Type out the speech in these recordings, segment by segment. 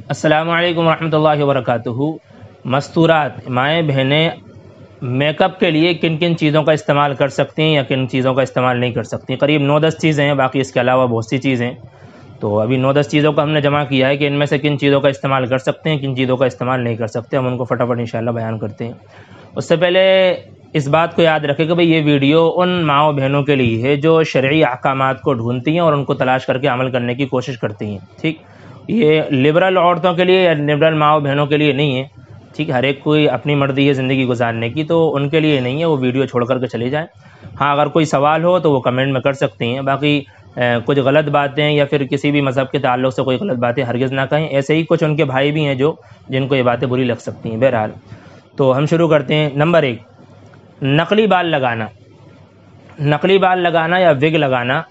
السلام علیکم ورحمۃ اللہ وبرکاتہ۔ مستورات مائیں بہنیں میک اپ کے لیے کن کن چیزوں کا استعمال کر سکتی ہیں یا کن چیزوں کا استعمال نہیں کر سکتی؟ قریب 9-10 چیزیں ہیں، باقی اس کے علاوہ بہت سی چیزیں ہیں۔ تو ابھی 9-10 چیزوں کا ہم نے جمع کیا ہے کہ ان میں سے کن چیزوں کا استعمال کر سکتے ہیں، کن چیزوں کا استعمال نہیں کر سکتے۔ ہم ان کو فٹافٹ انشاءاللہ بیان کرتے ہیں۔ اس سے پہلے اس بات کو یاد رکھیں کہ بھئی یہ ویڈیو ان ماؤں بہنوں کے لیے ہے جو شرعی احکامات کو ڈھونڈتی ہیں اور ان کو تلاش کر کے عمل کرنے کی کوشش کرتی ہیں، ٹھیک؟ یہ لبرل عورتوں کے لیے یا لبرل ماؤں بہنوں کے لیے نہیں ہے، ٹھیک؟ ہر ایک کوئی اپنی مرضی ہے زندگی گزارنے کی، تو ان کے لیے نہیں ہے، وہ ویڈیو چھوڑ کر کے چلے جائیں۔ ہاں اگر کوئی سوال ہو تو وہ کمنٹ میں کر سکتی ہیں، باقی کچھ غلط باتیں یا پھر کسی بھی مذہب کے تعلق سے کوئی غلط باتیں ہرگز نہ کہیں۔ ایسے ہی کچھ ان کے بھائی بھی ہیں جن کو یہ باتیں بری لگ سکتی ہیں۔ بہرحال تو ہم شروع کرتے ہیں۔ نمبر 1، نقلی بال لگانا۔ نقلی بال لگانا یا وگ لگانا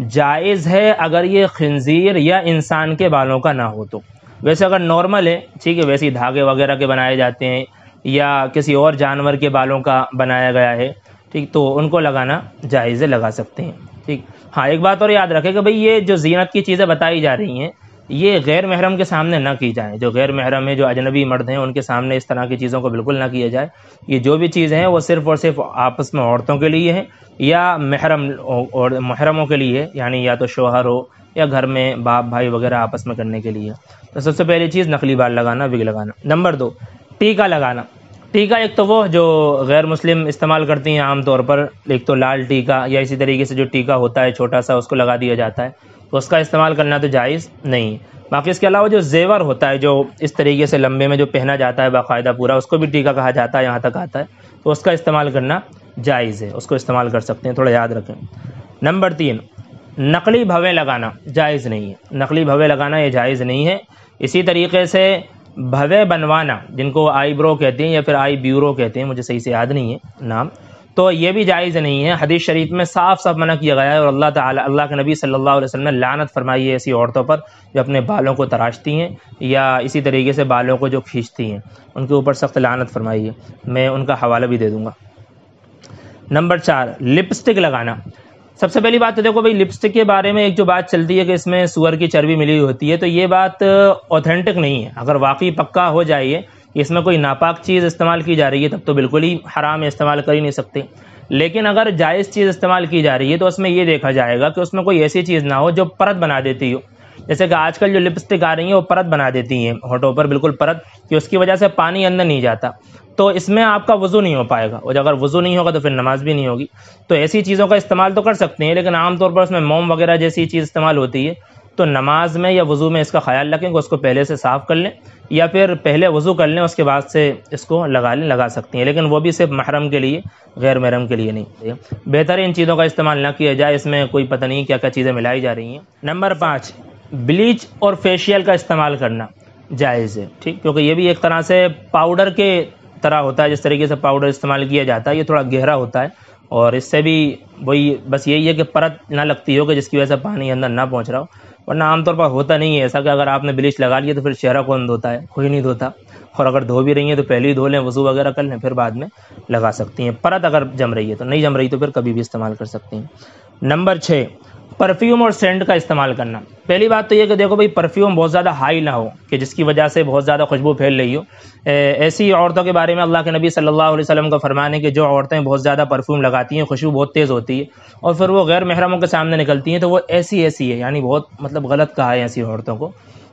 جائز ہے اگر یہ خنزیر یا انسان کے بالوں کا نہ ہو تو۔ ویسے اگر نارمل ہے، ٹھیک ہے، ویسے دھاگے وغیرہ کے بنائے جاتے ہیں یا کسی اور جانور کے بالوں کا بنایا گیا ہے، ٹھیک، تو ان کو لگانا جائز ہے، لگا سکتے ہیں، ٹھیک۔ ہاں ایک بات اور یاد رکھیں کہ بھئی یہ جو زینت کی چیزیں بتائی جا رہی ہیں یہ غیر محرم کے سامنے نہ کی جائیں۔ جو غیر محرم ہے، جو اجنبی مرد ہیں، ان کے سامنے اس طرح کی چیزوں کو بالکل نہ کیا جائے۔ یہ جو بھی چیزیں ہیں وہ صرف اور صرف آپس میں عورتوں کے لیے ہیں یا محرموں کے لیے، یعنی یا تو شوہر ہو یا گھر میں باپ بھائی وغیرہ آپس میں کرنے کے لیے۔ تو سب سے پہلی چیز نقلی بال لگانا، وگ لگانا۔ نمبر 2، ٹیکا لگانا۔ ٹیکا ایک تو وہ جو غیر مسلم استعمال کرتی ہیں عام طور پر، ایک تو لال ٹیکا یا اسی طریقے سے جو ٹیکا ہوتا ہے چھوٹا سا اس کو لگا دیا جاتا ہے، تو اس کا استعمال کرنا تو جائز نہیں۔ باقی اس کے علاوہ جو زیور ہوتا ہے جو اس طریقے سے لمبے میں جو پہنا جاتا ہے باقاعدہ پورا، اس کو بھی ٹیکا کہا جاتا ہے، یہاں تک آتا ہے، تو اس کا استعمال کرنا جائز ہے، اس کو استعمال کر سکتے ہیں، تھوڑا یاد رکھیں۔ نمبر 3، نقلی بھویں لگانا جائز نہیں ہے۔ نقلی بھویں لگانا یہ جائز نہیں ہے۔ اسی طریقے سے بھویں بنوانا، جن کو آئی برو کہتے ہیں یا پھر آئی بیورو کہتے ہیں، مجھے صحیح سے یاد نہیں ہے نام، تو یہ بھی جائز نہیں ہے۔ حدیث شریف میں صاف صاف منع کیا گیا ہے، اور اللہ کے نبی صلی اللہ علیہ وسلم نے لعنت فرمائی ہے ایسی عورتوں پر جو اپنے بالوں کو تراشتی ہیں یا اسی طریقے سے بالوں کو جو کھینچتی ہیں، ان کے اوپر سخت لعنت فرمائی ہے۔ میں ان کا حوالہ بھی دے دوں گا۔ نمبر 4، لپسٹک لگانا۔ سب سے پہلی بات تو دیکھو بھئی لپسٹک کے بارے میں ایک جو بات چلتی ہے کہ اس میں سور کی چربی ملی ہوئی ہوتی ہے، تو یہ بات اوتھینٹک نہیں ہے۔ اگر واقعی پکا ہو جائے کہ اس میں کوئی ناپاک چیز استعمال کی جا رہی ہے تب تو بالکل ہی حرام ہے، استعمال کر ہی نہیں سکتے۔ لیکن اگر جائز چیز استعمال کی جا رہی ہے تو اس میں یہ دیکھا جائے گا کہ اس میں کوئی ایسی چیز نہ ہو جو پرت بنا دیتی ہو۔ جیسے کہ آج کل جو لپسٹک آ رہی ہیں وہ پرت بنا دیتی ہیں ہونٹوں پر، بالکل پرت، کہ اس کی وجہ سے پانی اندر نہیں جاتا، تو اس میں آپ کا وضو نہیں ہو پائے گا، اور اگر وضو نہیں ہوگا تو پھر نماز بھی نہیں ہوگی۔ تو ایسی چیزوں کا استعمال تو کر سکتے ہیں، لیکن عام طور پر اس میں موم وغیرہ جیسی چیز استعمال ہوتی ہے، تو نماز میں یا وضو میں اس کا خیال رکھیں کہ اس کو پہلے سے صاف کر لیں، یا پھر پہلے وضو کر لیں اس کے بعد سے اس کو لگا سکتی ہیں، لیکن وہ بھی صرف محرم کے لیے، غیر محرم کے لیے نہیں۔ بہتر ہے ان چیزوں کا استعمال نہ کیا جائے، اس میں کوئی پتہ نہیں کیا کیا چیزیں ملائی جا رہی ہیں۔ نمبر 5، بلیچ اور فیشیل کا استعمال کرنا جائز ہے، ٹھیک، کیونکہ یہ بھی ایک طرح سے پاؤڈر کے طرح ہوتا ہے۔ جس طریقے سے پاؤڈر استعمال کیا جاتا ہے یہ تھوڑا گہرا ہوتا ہے، اور اس سے بھی وہی بس یہی ہے کہ پرت نہ لگتی ہو کہ جس کی وجہ سے پانی اندر نہ پہنچ رہا ہو، ورنہ عام طور پر ہوتا نہیں ہے ایسا کہ اگر آپ نے بلیچ لگا لیا تو پھر چہرہ کون دھوتا ہے؟ کوئی نہیں دھوتا، اور اگر دھو بھی رہی ہیں تو پہلے ہی دھو لیں، وضو وغیرہ کر لیں، پھر بعد میں لگا سکتی ہیں۔ پرت اگر جم رہی ہے تو، نہیں جم رہی تو پھر کبھی بھی استعمال کر سکتی ہیں۔ نمبر 6، پرفیوم اور سینٹ کا استعمال کرنا۔ پہلی بات تو یہ کہ دیکھو بھئی پرفیوم بہت زیادہ ہائی نہ ہو کہ جس کی وجہ سے بہت زیادہ خوشبو پھیل رہی ہو۔ ایسی عورتوں کے بارے میں اللہ کے نبی صلی اللہ علیہ وسلم کا فرمان ہے کہ جو عورتیں بہت زیادہ پرفیوم لگاتی ہیں، خوشبو بہت تیز ہوتی ہے، اور پھر وہ غیر محرموں کے سامنے نکلتی ہیں تو وہ ایسی ہے، یعنی بہت مطلب غلط کہا ہے ایسی عورتوں کو،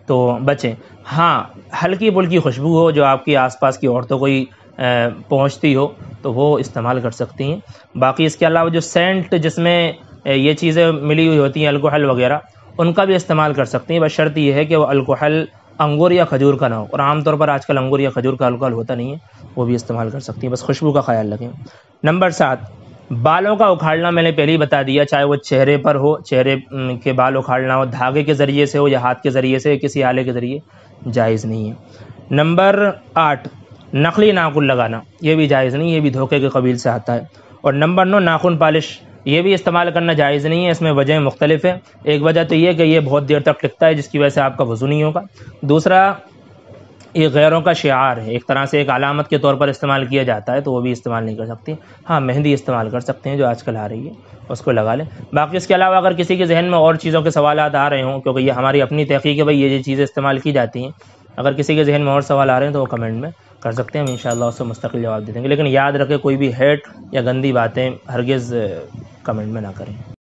تو بچیں۔ ہاں ہلکی پھلکی خوشبو ہو جو آپ کی آس پاس کی عورتوں کو ہی پہنچتی ہو تو وہ استعمال کر سکتی ہیں۔ باقی اس کے علاوہ جو سینٹ جس میں یہ چیزیں ملی ہوئی ہوتی ہیں، الکحل وغیرہ، ان کا بھی استعمال کر سکتی ہیں، بس شرط یہ ہے کہ وہ الکحل انگور یا کھجور کا نہ ہو، اور عام طور پر آج کل انگور یا کھجور کا الکحل ہوتا نہیں ہے، وہ بھی استعمال کر سکتی ہیں، بس خوشبو کا خیال رکھیں۔ نمبر 7، بالوں کا اکھاڑنا میں نے پہلے ہی بتا دیا، چاہے وہ چہرے پر ہو، چہرے کے بال اکھاڑنا ہو، دھاگے کے ذریعے سے ہو یا ہاتھ کے ذریعے سے، کسی آلے کے ذریعے، جائز نہیں ہے۔ نمبر 8، نقلی ناخن لگانا، یہ بھی جائز نہیں، یہ بھی دھوکے کے قبیل سے آتا ہے۔ اور نمبر 9، ناخن پالش، یہ بھی استعمال کرنا جائز نہیں ہے۔ اس میں وجہیں مختلف ہیں، ایک وجہ تو یہ کہ یہ بہت دیر تک ٹکتا ہے جس کی وجہ سے آپ کا وضو نہیں ہوگا، دوسرا یہ غیروں کا شعار ہے، ایک طرح سے ایک علامت کے طور پر استعمال کیا جاتا ہے، تو وہ بھی استعمال نہیں کر سکتی۔ ہاں مہندی استعمال کر سکتے ہیں جو آج کل آ رہی ہے، اس کو لگا لیں۔ باقی اس کے علاوہ اگر کسی کے ذہن میں اور چیزوں کے سوالات آ رہے ہوں، کیونکہ یہ ہماری اپنی تحقیق ہے بھئی یہ چیزیں استعمال کی جاتی ہیں، اگر کسی کے ذہن میں اور سوال آ رہے ہیں تو وہ کمنٹ میں کر سکتے ہیں، ہم انشاءاللہ اس سے مستقل جواب دے دیں گے، لیکن یاد رکھیں کوئی بھی ہیٹ یا گندی باتیں ہرگز کمنٹ میں نہ کریں۔